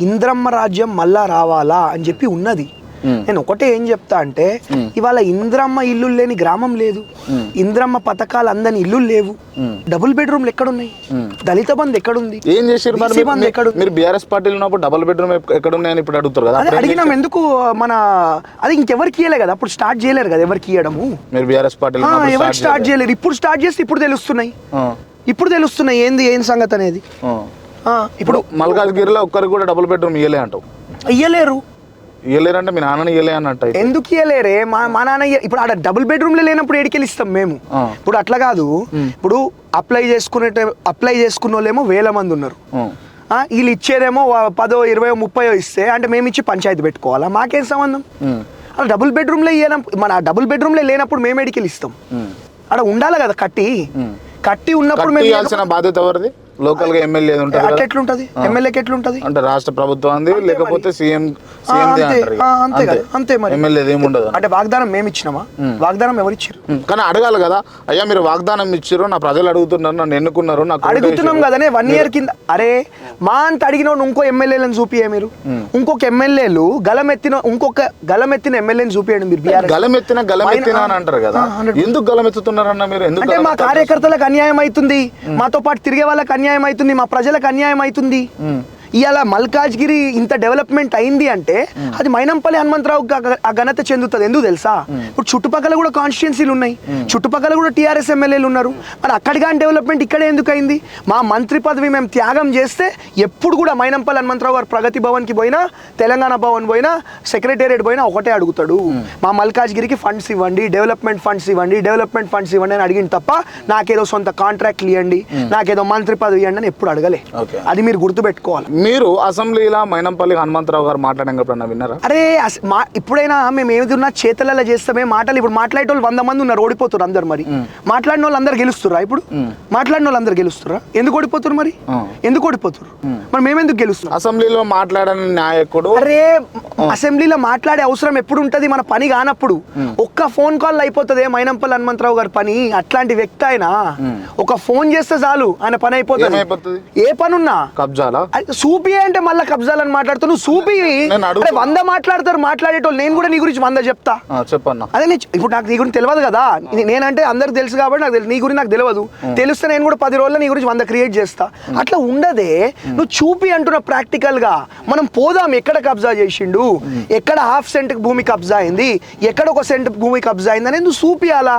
ఇంద్రమ్మ రాజ్యం మళ్ళా రావాలా అని చెప్పి ఉన్నది. నేను ఒకటే ఏం చెప్తా అంటే ఇవాళ ఇంద్రమ్మ ఇల్లు లేని గ్రామం లేదు, ఇంద్రమ్మ పథకాలు అందని ఇల్లు లేవు, డబుల్ బెడ్రూమ్లు ఎక్కడున్నాయి, దళిత బంధు ఎక్కడుంది, ఏం చేసారు మీరు బీఆర్ఎస్ పార్టీలో ఉన్నప్పుడు డబుల్ బెడ్రూమ్ ఎక్కడున్నాయని ఇప్పుడు అడుగుతారు కదా. అడిగినాం ఎందుకు మన అది ఇంకెవరికి ఇయ్యలే కదా, అప్పుడు స్టార్ట్ చేయలేరు కదా ఎవరికి ఇయ్యడము. మీరు బీఆర్ఎస్ పార్టీలో ఎవరికి స్టార్ట్ చేయలేరు, ఇప్పుడు స్టార్ట్ చేస్తే ఇప్పుడు తెలుస్తున్నాయి ఏం సంగతి అనేది. ఇప్పుడు మల్కాజ్గిరిలో ఒక్కరికి కూడా డబుల్ బెడ్రూమ్ ఇయ్యలే అంటావు. ఇయ్యలేరంటే మీ నాన్న ఇయ్యలే అన్నట్టు. ఎందుకు ఇయ్యలేరే? మా నాన్న ఇప్పుడు ఆడ డబుల్ బెడ్రూమ్లో లేనప్పుడు ఏడికెళ్ళి ఇస్తాం మేము. ఇప్పుడు అట్లా కాదు, ఇప్పుడు అప్లై చేసుకున్న వాళ్ళేమో 1000 మంది ఉన్నారు, వీళ్ళు ఇచ్చేదేమో 10, 20, 30 ఇస్తే అంటే మేము ఇచ్చి పంచాయతీ పెట్టుకోవాలా? మాకేం సంబంధం? అలా డబుల్ బెడ్రూమ్లో మన డబుల్ బెడ్రూమ్లో లేనప్పుడు మేము ఏడికెళ్ళి ఇస్తాం? అక్కడ ఉండాలి కదా కట్టి ఉన్నప్పుడు మేము ఇవ్వాల్సిన బాధ్యత ఎవరిది? లోకల్ గా ఎమ్మెల్యే ఉంటారు. అట్లా ఎట్లుంటది? ఎమ్మెల్యేకి ఎట్లుంటది అంటే రాష్ట్ర ప్రభుత్వం లేకపోతే సీఎం అంతే కదా, అంతే మరి. ఎమ్మెల్యే ఏముండదు అంటే వాగ్దానం మేము ఇచ్చినామా? వాగ్దానం ఎవరు ఇచ్చారు? కానీ అడగాలి కదా, అయ్యా మీరు వాగ్దానం ఇచ్చారు, నా ప్రజలు అడుగుతున్నారు, నన్ను ఎన్నుకున్నారు, నాకు అడుగుతున్నాం కదనే 1 year కింద. అరే మా అంత అడిగిన ఇంకో ఎమ్మెల్యేలను చూపియే మీరు, ఇంకొక ఎమ్మెల్యేలు ఇంకొక గలమెత్తిన ఎమ్మెల్యేని చూపియండి మీరు. గలమెత్తిన అని అంటారు కదా, ఎందుకు గలమెత్తుతున్నారన్న మీరు? ఎందుకు అంటే మా కార్యకర్తలకు అన్యాయం అవుతుంది, మాతో పాటు తిరిగే వాళ్ళకి అన్యాయం అవుతుంది, మా ప్రజలకు అన్యాయం అవుతుంది. ఇవాళ మల్కాజ్గిరి ఇంత డెవలప్మెంట్ అయింది అంటే అది మైనంపల్లి హనుమంతరావు ఆ ఘనత చెందుతుంది. ఎందుకు తెలుసా? ఇప్పుడు చుట్టుపక్కల కూడా కాన్స్టిట్యున్సీలు ఉన్నాయి, చుట్టుపక్కల కూడా టీఆర్ఎస్ ఎమ్మెల్యేలు ఉన్నారు, మరి అక్కడిగా డెవలప్మెంట్ ఇక్కడే ఎందుకు అయింది? మా మంత్రి పదవి మేము త్యాగం చేస్తే ఎప్పుడు కూడా మైనంపల్లి హనుమంతరావు గారు ప్రగతి భవన్కి పోయినా, తెలంగాణ భవన్ పోయినా, సెక్రటేరియట్ పోయినా ఒకటే అడుగుతాడు, మా మల్కాజ్గిరికి ఫండ్స్ ఇవ్వండి, డెవలప్మెంట్ ఫండ్స్ ఇవ్వండి అని అడిగింది తప్ప నాకేదో సొంత కాంట్రాక్ట్లు ఇవ్వండి, నాకేదో మంత్రి పదవి ఇవ్వండి అని ఎప్పుడు అడగలే. అది మీరు గుర్తుపెట్టుకోవాలి. మీరు అసెంబ్లీలో మైనంపల్లి హనుమంతరావు గారు మాట్లాడినప్పుడు విన్నారా? అరే ఇప్పుడైనా మేము ఏదైనా చేతలలో చేస్తామే మాటలు. ఇప్పుడు మాట్లాడే వాళ్ళు 100 మంది ఉన్నారు, ఓడిపోతారు అందరు. మరి మాట్లాడిన వాళ్ళు అందరు గెలుస్తురా? ఇప్పుడు మాట్లాడిన వాళ్ళు అందరు గెలుస్తురా? ఎందుకు ఓడిపోతారు? మరి ఎందుకు ఓడిపోతారు? మరి మేమెందుకు గెలుస్తున్నాం? అసెంబ్లీలో మాట్లాడని నాయకుడు. అరే అసెంబ్లీలో మాట్లాడే అవసరం ఎప్పుడు ఉంటది? మన పని కానప్పుడు. ఒక్క ఫోన్ కాల్ అయిపోతుంది మైనంపల్లి హనుమంతరావు గారి పని. అట్లాంటి వ్యక్తి ఆయన ఒక ఫోన్ చేస్తే చాలు ఆయన పని అయిపోతుంది. ఏ పనున్నా కబ్జాలా సూపి అంటే మళ్ళీ కబ్జాలని మాట్లాడుతావు నువ్వు. సూపి 100 మాట్లాడతారు మాట్లాడేటోళ్ళు. నేను కూడా నీ గురించి 100 చెప్తా. చెప్పన్నా. అదే ఇప్పుడు నాకు నీ గురించి తెలియదు కదా, నేనంటే అందరికి తెలుసు కాబట్టి నాకు నీ గురించి నాకు తెలియదు. తెలిస్తే నేను కూడా 10 రోజుల్లో నీ గురించి 100 క్రియేట్ చేస్తా. అట్లా ఉండదే. నువ్వు చూపి అంటున్న ప్రాక్టికల్ గా మనం పోదాం. ఎక్కడ కబ్జా చేసిండు, ఎక్కడ ½ సెంట్ భూమి కబ్జా అయింది, ఎక్కడ 1 సెంట్ భూమి కబ్జా అయింది అనేది నువ్వు చూపియాలా?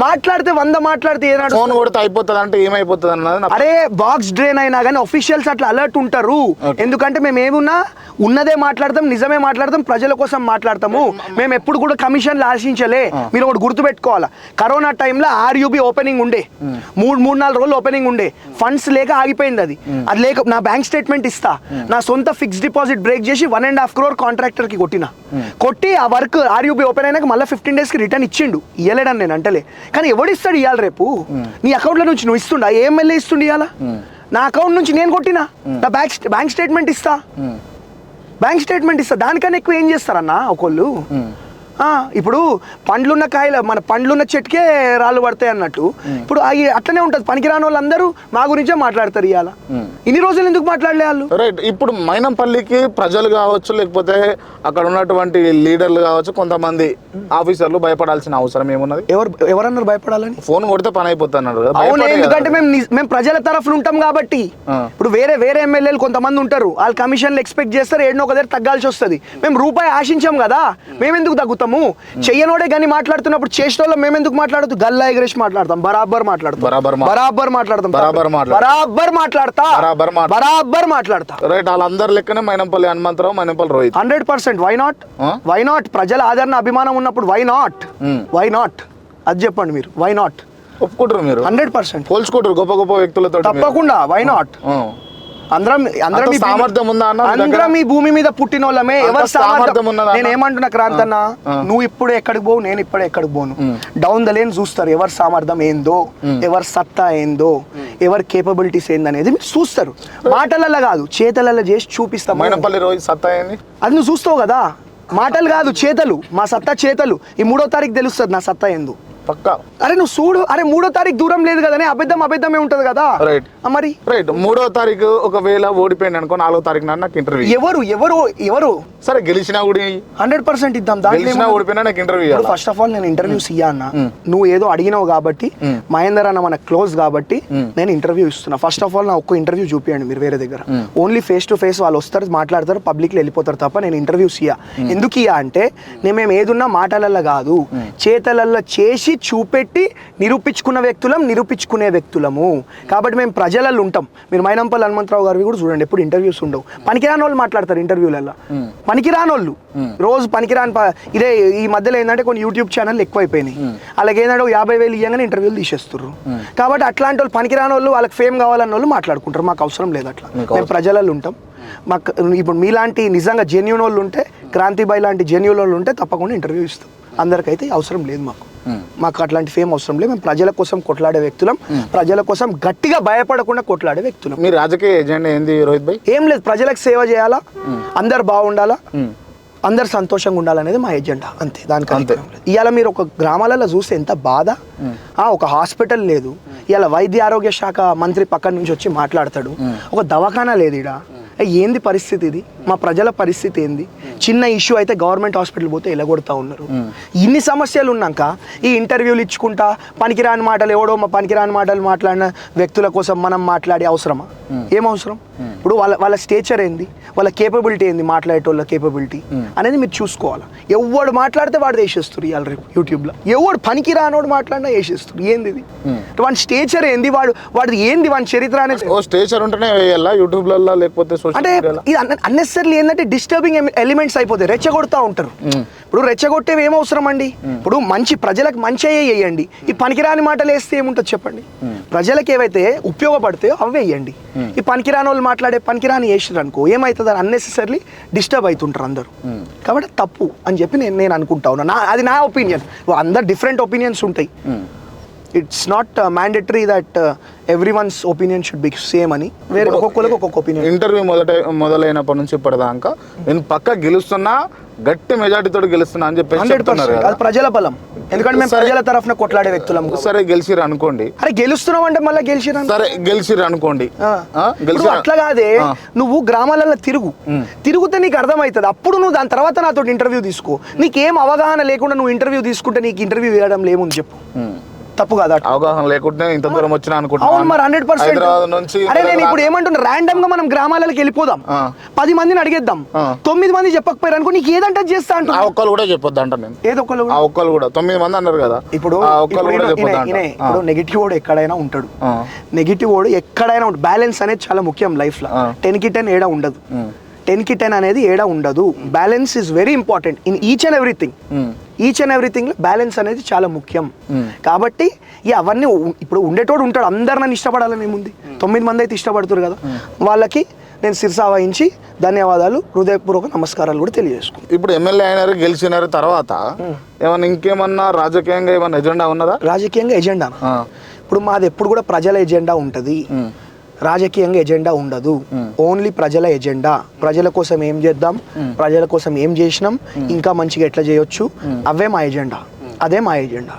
మాట్లాడితే 100 మాట్లాడితే ఏనాడు ఫోన్ కొడితే అయిపోతుంది అంటే ఏమైపోతుంది అన్నది. అరే బాక్స్ డ్రైన్ అయినా కానీ అఫీషియల్స్ అట్లా అలర్ట్ ఉంటారు. ఎందుకంటే మేము ఏమున్నా ఉన్నదే మాట్లాడతాం, నిజమే మాట్లాడతాం, ప్రజల కోసం మాట్లాడతాము. మేము ఎప్పుడు కూడా కమిషన్లు ఆశించలే. మీరు ఒకటి గుర్తుపెట్టుకోవాలా, కరోనా టైంలో RUB ఓపెనింగ్ ఉండే, 3-4 రోజులు ఓపెనింగ్ ఉండే, ఫండ్స్ లేక ఆగిపోయింది. అది లేక నా బ్యాంక్ స్టేట్మెంట్ ఇస్తా, నా సొంత ఫిక్స్డ్ డిపాజిట్ బ్రేక్ చేసి 1.5 crore కాంట్రాక్టర్ కి కొట్టి ఆ వర్క్ RUB ఓపెన్ అయినాక మళ్ళీ 15 days కి రిటర్న్ ఇచ్చిండు. ఇయ్యలేడని నేను అంటలే, కానీ ఎవడిస్తాడు ఇవ్వాలి? రేపు నీ అకౌంట్ల నుంచి నువ్వు ఇస్తుండా? ఏ ఎమ్మెల్యే ఇస్తుండే ఇవ్వాలా? నా అకౌంట్ నుంచి నేను కొట్టినా, నా బ్యాంక్ స్టేట్మెంట్ ఇస్తా, దానికన్నా ఎక్కువ ఏం చేస్తారన్నా ఒకళ్ళు? ఇప్పుడు మన పండ్లున్న చెట్టుకే రాళ్ళు పడతాయి అన్నట్టు. ఇప్పుడు అట్లనే ఉంటుంది. పనికిరాని వాళ్ళందరూ మా గురించే మాట్లాడతారు. ఇవాళ ఇన్ని రోజులు ఎందుకు మాట్లాడలే వాళ్ళు? రైట్. ఇప్పుడు మైనంపల్లికి ప్రజలు కావచ్చు, లేకపోతే అక్కడ ఉన్నటువంటి లీడర్లు కావచ్చు, కొంతమంది ఆఫీసర్లు భయపడాల్సిన అవసరం ఏమున్నది? ఎవరన్నారు భయపడాలని? ఫోన్ కొడితే పని అయిపోతున్నారు. అవును, ఎందుకంటే మేము ప్రజల తరఫున ఉంటాం కాబట్టి. ఇప్పుడు వేరే ఎమ్మెల్యేలు కొంతమంది ఉంటారు, వాళ్ళు కమిషన్లు ఎక్స్పెక్ట్ చేస్తారు, ఏడనో ఒక దగ్గర తగ్గాల్సి వస్తుంది. మేము రూపాయి ఆశించాం కదా, మేమెందుకు తగ్గుతాము? చెయ్యనోడే కానీ మాట్లాడుతున్నప్పుడు చేసిన వాళ్ళు మేమెందుకు మాట్లాడదు? గల్లా ఎగరేసి మాట్లాడతాం, బరాబర్ మాట్లాడతా. రైట్. వాళ్ళందరి లెక్కనే మైనంపల్లి హనుమంతరావు, మైనంపల్లి రోహిత్ 100%. Why not? ప్రజల ఆదరణ అభిమానం ఉన్నప్పుడు వై నాట్? అది చెప్పండి మీరు. వై నాట్ ఒప్పుకుంటారు మీరు? 100% పోల్చుకుంటారు గొప్ప గొప్ప వ్యక్తులతో. తప్పకుండా వై నాట్? అందరం ఈ భూమి మీద పుట్టిన వాళ్ళమే. ఎవరు సామర్థ్యం? నేను ఏమంటున్నా క్రాంతన్న, నువ్వు ఇప్పుడు ఎక్కడికి పోవు, నేను ఇప్పుడే ఎక్కడికి పోను. డౌన్ ద లేన్ చూస్తారు ఎవరి సామర్థ్యం ఏందో, ఎవరి సత్తా ఏందో, ఎవరి కేపబిలిటీస్ ఏందనేది మీరు చూస్తారు. మాటలలో కాదు, చేతలలో చేసి చూపిస్తాం. మైనంపల్లి రోహిత్ సత్తా ఏంది అది నువ్వు చూస్తావు కదా. మాటలు కాదు, చేతలు. మా సత్తా చేతలు. ఈ 3వ తారీఖు తెలుస్తుంది నా సత్తా ఏందో. పక్కా. అరే నువ్వు చూడు. అరే 3వ తారీఖు దూరం లేదు కదా, అబద్ధమే ఉంటది కదా. రైట్. మరి రైట్ 3వ తారీఖు ఒకవేళ ఓడిపోయింది అనుకో 4వ తారీఖు నాకు ఇంటర్వ్యూ ఎవరు సరే గెలిచినా కూడా 100% ఇద్దాం. గెలిచినా ఓడిపోయినా నాకు ఇంటర్వ్యూ ఫస్ట్ ఆఫ్ ఆల్ నేను ఇంటర్వ్యూస్ ఇయ్యా అన్న, నువ్వు ఏదో అడిగినావు కాబట్టి మహేందర్ అన్న మన క్లోజ్ కాబట్టి నేను ఇంటర్వ్యూ ఇస్తున్నా. ఫస్ట్ ఆఫ్ ఆల్ నా ఒక్క ఇంటర్వ్యూ చూపియండి మీరు వేరే దగ్గర. ఓన్లీ ఫేస్ టు ఫేస్ వాళ్ళు వస్తారు, మాట్లాడతారు, పబ్లిక్ లో వెళ్ళిపోతారు తప్ప నేను ఇంటర్వ్యూస్ ఇయ్యా. ఎందుకు ఇయ్యా అంటే మేము ఏదున్నా మాటలల్లో కాదు, చేతలల్లో చేసి చూపెట్టి నిరూపించుకునే వ్యక్తులము. కాబట్టి మేము ప్రజలలో ఉంటాం. మీరు మైనంపల్లి హనుమంతరావు గారివి కూడా చూడండి, ఎప్పుడు ఇంటర్వ్యూస్ ఉండవు. పనికిరాని వాళ్ళు మాట్లాడతారు ఇంటర్వ్యూలలో, పనికిరాని వాళ్ళు రోజు పనికిరాని ఇదే. ఈ మధ్యలో ఏంటంటే కొన్ని యూట్యూబ్ ఛానల్ ఎక్కువైపోయినాయి, అలాగే ఏంటంటే 50,000 ఇవ్వగానే ఇంటర్వ్యూలు తీసేస్తారు. కాబట్టి అట్లాంటి వాళ్ళు పనికిరాని వాళ్ళు, వాళ్ళకి ఫేమ్ కావాలన్న వాళ్ళు మాట్లాడుకుంటారు. మాకు అవసరం లేదు అట్లా, మేము ప్రజలలో ఉంటాం. మాకు ఇప్పుడు మీలాంటి నిజంగా జెన్యూన్ వాళ్ళు ఉంటే, క్రాంతిబాయ్ లాంటి జెన్యూన్ వాళ్ళు ఉంటే తప్పకుండా ఇంటర్వ్యూ ఇస్తాం. అందరికైతే అవసరం లేదు మాకు అట్లాంటి ఫేమ్ అవసరం లేదు. మేము ప్రజల కోసం కొట్లాడే వ్యక్తులం, ప్రజల కోసం గట్టిగా భయపడకుండా కొట్లాడే వ్యక్తులం. మీ రాజకీయ ఎజెండా ఏంది రోహిత్ భాయ్? ఏం లేదు, ప్రజలకు సేవ చేయాలా, అందరు బాగుండాలా, అందరు సంతోషంగా ఉండాలనేది మా ఎజెండా, అంతే. దానికంతే. ఇవాళ మీరు ఒక గ్రామాలలో చూస్తే ఎంత బాధ, ఒక హాస్పిటల్ లేదు. ఇవాళ వైద్య ఆరోగ్య శాఖ మంత్రి పక్కన నుంచి వచ్చి మాట్లాడతాడు, ఒక దవాఖానా లేదు ఈడ. ఏంది పరిస్థితి ఇది? మా ప్రజల పరిస్థితి ఏంది? చిన్న ఇష్యూ అయితే గవర్నమెంట్ హాస్పిటల్ పోతే ఎలగొడతా ఉన్నారు. ఇన్ని సమస్యలు ఉన్నాక ఈ ఇంటర్వ్యూలు ఇచ్చుకుంటా పనికిరాని మాటలు, ఎవడో మా పనికిరాని మాటలు మాట్లాడిన వ్యక్తుల కోసం మనం మాట్లాడే అవసరమా? ఏం అవసరం? ఇప్పుడు వాళ్ళ స్టేచర్ ఏంది, వాళ్ళ కేపబిలిటీ ఏంది, మాట్లాడేటోళ్ళ కేపబిలిటీ అనేది మీరు చూసుకోవాలి. ఎవడు మాట్లాడితే వాడు వేసేస్తారు ఇవాళ రేపు యూట్యూబ్లో. ఎవడు పనికి రానోడు మాట్లాడినా వేసేస్తారు. ఏంది ఇది? వాడి స్టేచర్ ఏంది, వాడిది ఏంది, వాడి చరిత్ర అనేది. స్టేచర్ ఉంటేనే యూట్యూబ్లలో, లేకపోతే అంటే ఇది అన్నెసరీ ఏంటంటే డిస్టర్బింగ్ ఎలిమెంట్స్ అయిపోతాయి, రెచ్చగొడతా ఉంటారు. ఇప్పుడు రెచ్చగొట్టేవి ఏం అవసరం అండి? ఇప్పుడు మంచి ప్రజలకు మంచి వేయండి, ఈ పనికిరాని మాటలు వేస్తే ఏముంటుంది చెప్పండి? ప్రజలకు ఏవైతే ఉపయోగపడతాయో అవి వేయండి. ఈ పనికిరాని వాళ్ళు మాట్లాడే పనికిరాని వేసారు అనుకో ఏమవుతుంది, అన్నెసెసరీ డిస్టర్బ్ అవుతుంటారు అందరూ. కాబట్టి తప్పు అని చెప్పి నేను అనుకుంటా ఉన్నా. అది నా ఒపీనియన్. అందరు డిఫరెంట్ ఒపీనియన్స్ ఉంటాయి. It's not mandatory that every once opinion should be same అని. వేరే ఒక్కొక్కరికి ఒక్కొక్క ఒపీనియన్. ఇంటర్వ్యూ మొదలైనప్పటి నుంచి ఇప్పటిదాకా నేను పక్క గెలుస్తున్నా, గట్టి మెజార్టీతో గెలుస్తున్నా అని చెప్పి 100%. అది ప్రజల బలం, ఎందుకంటే మేము ప్రజల తరఫున కొట్లాడే వ్యక్తులం. సరే గెలిచిరు అనుకోండి, అరే గెలుస్తున్నాం అంటే మళ్ళీ సరే గెలిచిరు అనుకోండి, అట్లా కాదే. నువ్వు గ్రామాలలో తిరుగుతే నీకు అర్థమవుతుంది. అప్పుడు నువ్వు దాని తర్వాత నాతో ఇంటర్వ్యూ తీసుకో. నీకేం అవగాహన లేకుండా నువ్వు ఇంటర్వ్యూ తీసుకుంటే నీకు ఇంటర్వ్యూ వేయడం లేముంది చెప్పు? తప్పు కాదా? అవగాహన లేకుంటే ఇంత దూరం వచ్చినా అనుకుంటా. అవును మరి 100%. అరే నేను ఇప్పుడు ఏమంటున్నా, ర్యాండమ్ గా మనం గ్రామాలకు వెళ్ళిపోదాం, 10 మందిని అడిగేద్దాం, 9 మంది చెప్పకపోయారు అనుకో, నీకు ఏదంటే చేస్తా అంట. ఒక్కరు కూడా చెప్పొద్దు అంట నేను. ఏదొక్కరు కూడా 9 మంది అన్నారు కదా. ఇప్పుడు నెగిటివ్ వాడు ఎక్కడైనా ఉంటాడు, నెగిటివ్ వాడు ఎక్కడైనా ఉంటాడు. బ్యాలెన్స్ అనేది చాలా ముఖ్యం లైఫ్ లో. 10కి 10 ఏడా ఉండదు, 10కి 10 అనేది ఏడా ఉండదు. Balance is very important in each and everything లో బ్యాలెన్స్ అనేది చాలా ముఖ్యం. కాబట్టి అవన్నీ ఇప్పుడు ఉండేటోడు ఉంటాడు. అందరు నన్ను ఇష్టపడాలని ఏముంది? 9 మంది అయితే ఇష్టపడుతారు కదా, వాళ్ళకి నేను శిరసా వహించి ధన్యవాదాలు, హృదయపూర్వక నమస్కారాలు కూడా తెలియజేసుకుంటాను. ఇప్పుడు ఎమ్మెల్యే అయినారు, గెలిచినారు, తర్వాత ఏమన్నా ఇంకేమన్నా రాజకీయంగా ఏమన్నా ఎజెండా ఉన్నదా? రాజకీయంగా ఎజెండా ఇప్పుడు మాది ఎప్పుడు కూడా ప్రజల ఎజెండా ఉంటుంది, రాజకీయంగా ఎజెండా ఉండదు. ఓన్లీ ప్రజల ఎజెండా. ప్రజల కోసం ఏం చేద్దాం, ప్రజల కోసం ఏం చేసినాం, ఇంకా మంచిగా ఎట్లా చేయొచ్చు, అవే మా ఎజెండా, అదే మా ఎజెండా.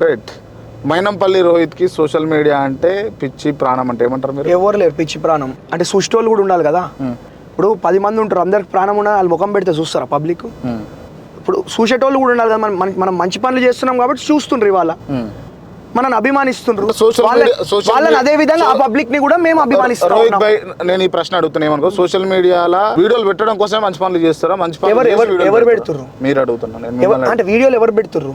రైట్. మైనంపల్లి రోహిత్ కి సోషల్ మీడియా అంటే పిచ్చి ప్రాణం అంటే ఏమంటారు మీరు? ఎవరు లేరు పిచ్చి ప్రాణం అంటే, సృష్టోళ్ళు కూడా ఉండాలి కదా. ఇప్పుడు 10 మంది ఉంటారు, అందరికి ప్రాణం ఉండాలి, వాళ్ళు ముఖం పెడితే చూస్తారా పబ్లిక్? ఇప్పుడు చూసేటోళ్ళు కూడా ఉండాలి కదా. మనం మంచి పనులు చేస్తున్నాం కాబట్టి చూస్తుండ్రు, ఇవాళ మనల్ని అభిమానిస్తుండ్రు. వాళ్ళని అదే విధంగా ఆ పబ్లిక్ ని కూడా మేము అభిమానిస్తాం. రోహిత్ భాయ్, నేను ఈ ప్రశ్న అడుగుతున్నా ఏమనుకో, సోషల్ మీడియాలో వీడియోలు పెట్టడం కోసమే మంచి పనులు చేస్తారా? మంచి పనులు ఎవరు పెడుతుర్రు? మీరు అడుగుతున్నా అంటే వీడియోలు ఎవరు పెడుతుర్రు?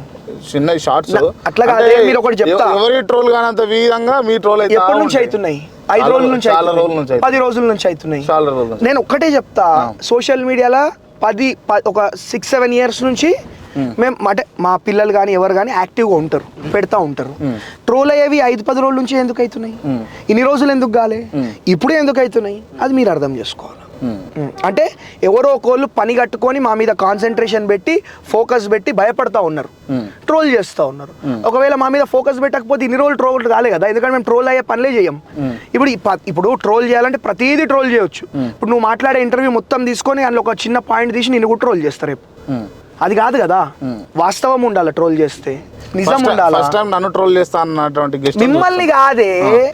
చిన్న షార్ట్స్ అట్లా కాదు. మీరు ఒకటి చెప్తా, ఎవరి ట్రోల్ కానంత విధంగా మీ ట్రోల్ అయితే ఎప్పటి నుంచి అవుతున్నాయి? 5 రోజుల నుంచి, 10 రోజుల నుంచి అవుతున్నాయి. నేను ఒక్కటే చెప్తా, సోషల్ మీడియాలో ఒక 6-7 ఇయర్స్ నుంచి మేము అంటే మా పిల్లలు కానీ ఎవరు కానీ యాక్టివ్గా ఉంటారు, పెడతా ఉంటారు. ట్రోల్ అయ్యేవి 5-10 రోజుల నుంచి ఎందుకు అవుతున్నాయి? ఇన్ని రోజులు ఎందుకు కాలే? ఇప్పుడే ఎందుకు అవుతున్నాయి? అది మీరు అర్థం చేసుకోవాలి. అంటే ఎవరో ఒకళ్ళు పని కట్టుకొని మా మీద కాన్సన్ట్రేషన్ పెట్టి ఫోకస్ పెట్టి భయపడతా ఉన్నారు, ట్రోల్ చేస్తూ ఉన్నారు. ఒకవేళ మా మీద ఫోకస్ పెట్టకపోతే ఇన్ని రోజులు ట్రోల్ కాలే కదా, ఎందుకంటే మేము ట్రోల్ అయ్యే పనులే చేయం. ఇప్పుడు ట్రోల్ చేయాలంటే ప్రతిదీ ట్రోల్ చేయొచ్చు. ఇప్పుడు నువ్వు మాట్లాడే ఇంటర్వ్యూ మొత్తం తీసుకొని అందులో ఒక చిన్న పాయింట్ తీసి నేను కూడా ట్రోల్ చేస్తారు. అది కాదు కదా, వాస్తవం ఉండాలి ట్రోల్ చేస్తే, నిజం ఉండాలి. ఫస్ట్ టైం నన్ను ట్రోల్ చేస్తా అన్నటువంటి గెస్ట్ మిమ్మల్ని కాదే,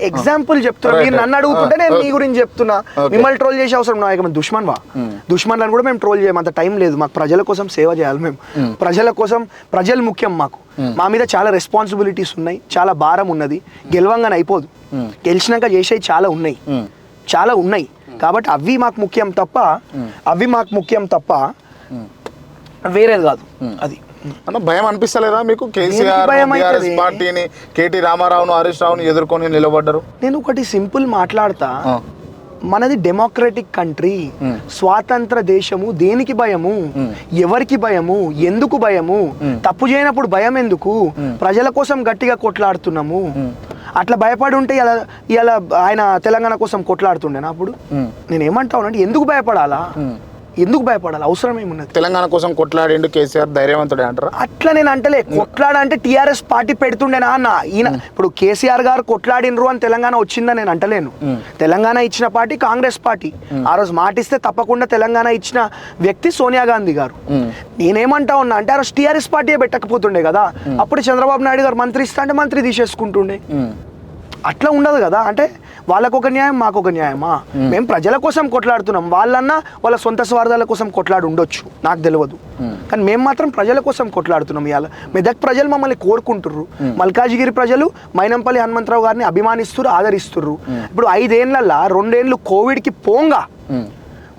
ఎగ్జాంపుల్ చెప్తున్నా. మీరు నన్ను అడుగుతుంటే నేను మీ గురించి చెప్తున్నా. మిమ్మల్ని ట్రోల్ చేసే అవసరం నాకు దుష్మన్ వా, దుష్మన్లను కూడా మేము ట్రోల్ చేయము, అంత టైం లేదు మాకు. ప్రజల కోసం సేవ చేయాలి మేము, ప్రజల కోసం, ప్రజలు ముఖ్యం మాకు. మా మీద చాలా రెస్పాన్సిబిలిటీస్ ఉన్నాయి, చాలా భారం ఉన్నది. గెలవంగానే అయిపోదు, గెలిచినాక చేసేవి చాలా ఉన్నాయి, చాలా ఉన్నాయి. కాబట్టి అవి మాకు ముఖ్యం తప్ప వేరేది కాదు. అది అన్న భయం అనిపిస్తలేదా మీకు? కేసీఆర్ పార్టీని, కేటీ రామారావును, హరీష్ రావును ఎదుర్కొని నిలబడ్డారు. నేను ఒకటి సింపుల్ మాట్లాడతా, మనది డెమోక్రటిక్ కంట్రీ, స్వాతంత్ర దేశము. దేనికి భయము, ఎవరికి భయము, ఎందుకు భయము? తప్పు చేయనప్పుడు భయం ఎందుకు? ప్రజల కోసం గట్టిగా కొట్లాడుతున్నాము. అట్లా భయపడి ఉంటే ఇలా ఆయన తెలంగాణ కోసం కొట్లాడుతుండేనా? అప్పుడు నేను ఏమంటానంటే ఎందుకు భయపడాలా, ఎందుకు భయపడాలి? అవసరం ఏమున్నది? తెలంగాణ కోసం కొట్లాడిండు కేసీఆర్, ధైర్యవంతుడే అంటారా? అట్లా నేను అంటలే. కొట్లాడంటే టీఆర్ఎస్ పార్టీ పెడుతుండేనా అన్న. ఈయన ఇప్పుడు కేసీఆర్ గారు కొట్లాడినరు అని తెలంగాణ వచ్చిందని నేను అంటలేను. తెలంగాణ ఇచ్చిన పార్టీ కాంగ్రెస్ పార్టీ. ఆ రోజు మాటిస్తే తప్పకుండా తెలంగాణ ఇచ్చిన వ్యక్తి సోనియా గాంధీ గారు. నేనేమంటా ఉన్నా అంటే ఆ రోజు టీఆర్ఎస్ పార్టీ పెట్టకపోతుండే కదా, అప్పుడు చంద్రబాబు నాయుడు గారు మంత్రి ఇస్తా అంటే మంత్రి తీసేసుకుంటుండే. అట్లా ఉండదు కదా. అంటే వాళ్ళకు ఒక న్యాయం, మాకు ఒక న్యాయమా? మేము ప్రజల కోసం కొట్లాడుతున్నాం, వాళ్ళన్నా వాళ్ళ సొంత స్వార్థాల కోసం కొట్లాడి ఉండొచ్చు, నాకు తెలియదు. కానీ మేము మాత్రం ప్రజల కోసం కొట్లాడుతున్నాం. ఇవాళ మెదక్ ప్రజలు మమ్మల్ని కోరుకుంటుర్రు, మల్కాజిగిరి ప్రజలు మైనంపల్లి హనుమంతరావు గారిని అభిమానిస్తుర్రు, ఆదరిస్తుర్రు. ఇప్పుడు 5 ఏళ్లలో 2 ఏళ్ళు కోవిడ్కి పోంగా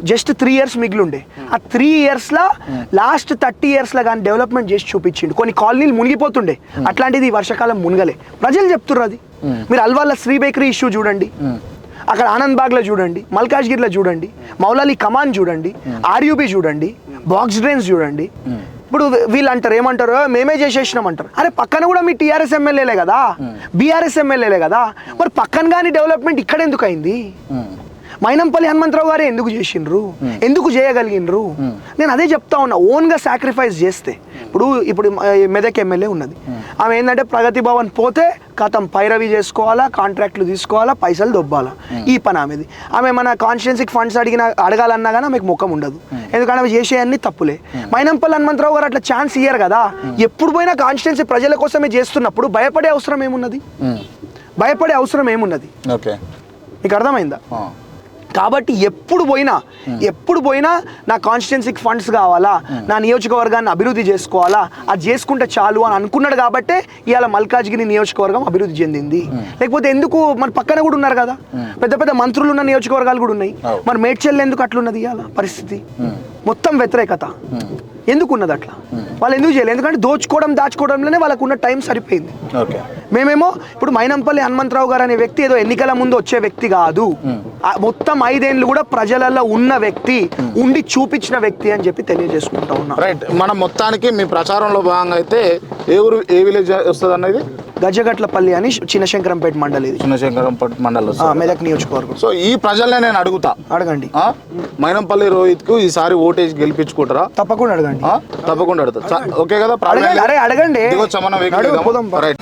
జస్ట్ 3 years మిగిలిండే. ఆ 3 yearsలో లాస్ట్ 30 yearsలో కానీ డెవలప్మెంట్ చేసి చూపించిండు. కొన్ని కాలనీలు మునిగిపోతుండే, అట్లాంటిది ఈ వర్షాకాలం మునగలే. ప్రజలు చెప్తుర్రు అది. మీరు అల్వాళ్ళ శ్రీ బేకరీ ఇష్యూ చూడండి, అక్కడ ఆనంద్ బాగ్లో చూడండి, మల్కాజ్గిరిలో చూడండి, మౌలాలి కమాన్ చూడండి, ఆర్యూబీ చూడండి, బాక్స్ డ్రైన్స్ చూడండి. ఇప్పుడు వీళ్ళు అంటారు, ఏమంటారు, మేమే చేసేసినాం అంటారు. అరే పక్కన కూడా మీ టీఆర్ఎస్ ఎమ్మెల్యేలే కదా, బీఆర్ఎస్ ఎమ్మెల్యేలే కదా, మరి పక్కన కానీ డెవలప్మెంట్ ఇక్కడ ఎందుకు అయింది? మైనంపల్లి హనుమంతరావు గారే ఎందుకు చేసిండ్రు, ఎందుకు చేయగలిగినరు? నేను అదే చెప్తా ఉన్నా. ఓన్గా సాక్రిఫైస్ చేస్తే, ఇప్పుడు మెదక్ ఎమ్మెల్యే ఉన్నది, ఆమె ఏంటంటే ప్రగతి భవన్ పోతే కథం పైరవి చేసుకోవాలా, కాంట్రాక్ట్లు తీసుకోవాలా, పైసలు దొబ్బాలా, ఈ పని ఆమెది. ఆమె మన కాన్స్టిట్యున్సీకి ఫండ్స్ అడగాలన్నా కానీ ఆమెకు ముఖం ఉండదు, ఎందుకంటే ఆమె చేసేయన్నీ తప్పులే. మైనంపల్లి హనుమంతరావు గారు అట్లా ఛాన్స్ ఇయ్యారు కదా. ఎప్పుడు పోయినా కాన్స్టిట్యున్సీ ప్రజల కోసమే చేస్తున్నప్పుడు భయపడే అవసరం ఏమున్నది? భయపడే అవసరం ఏమున్నది? మీకు అర్థమైందా? కాబట్టి ఎప్పుడు పోయినా నా కాన్స్టిట్యున్సీకి ఫండ్స్ కావాలా, నా నియోజకవర్గాన్ని అభివృద్ధి చేసుకోవాలా, అది చేసుకుంటే చాలు అని అనుకున్నాడు. కాబట్టే ఇవాళ మల్కాజ్గిరి నియోజకవర్గం అభివృద్ధి చెందింది. లేకపోతే ఎందుకు? మరి పక్కన కూడా ఉన్నారు కదా, పెద్ద పెద్ద మంత్రులు ఉన్న నియోజకవర్గాలు కూడా ఉన్నాయి. మరి మేడ్చల్ ఎందుకు అట్లున్నది ఇవాళ పరిస్థితి? మొత్తం వ్యతిరేకత ఎందుకు ఉన్నది అట్లా? వాళ్ళు ఎందుకు చేయలేదు? ఎందుకంటే దాచుకోవడంలోనే వాళ్ళకు ఉన్న టైం సరిపోయింది. మేమేమో ఇప్పుడు మైనంపల్లి హనుమంతరావు గారు అనే వ్యక్తి ఏదో ఎన్నికల ముందు వచ్చే వ్యక్తి కాదు, మొత్తం 5 ఏళ్ళు కూడా ప్రజలలో ఉన్న వ్యక్తి, ఉండి చూపించిన వ్యక్తి అని చెప్పి తెలియజేసుకుంటా ఉన్నాం. రైట్. మనం మొత్తానికి మీ ప్రచారంలో భాగంగా అయితే ఏ ఊరు, ఏ విలేజ్ వస్తుంది అన్నది? గజగట్లపల్లి అని చిన్నశంకరంపేట మండలి, చిన్నశంకరంపేట మండలం, మెదక్ నియోజకవర్గం. సో ఈ ప్రజల్ని నేను అడగండి, మైనంపల్లి రోహిత్ కు ఈసారి ఓటేజ్ గెలిపించుకుంటారా? తప్పకుండా అడగండి, తప్పకుండా అడుగుతా. ఓకే కదా? అడగండి. రైట్.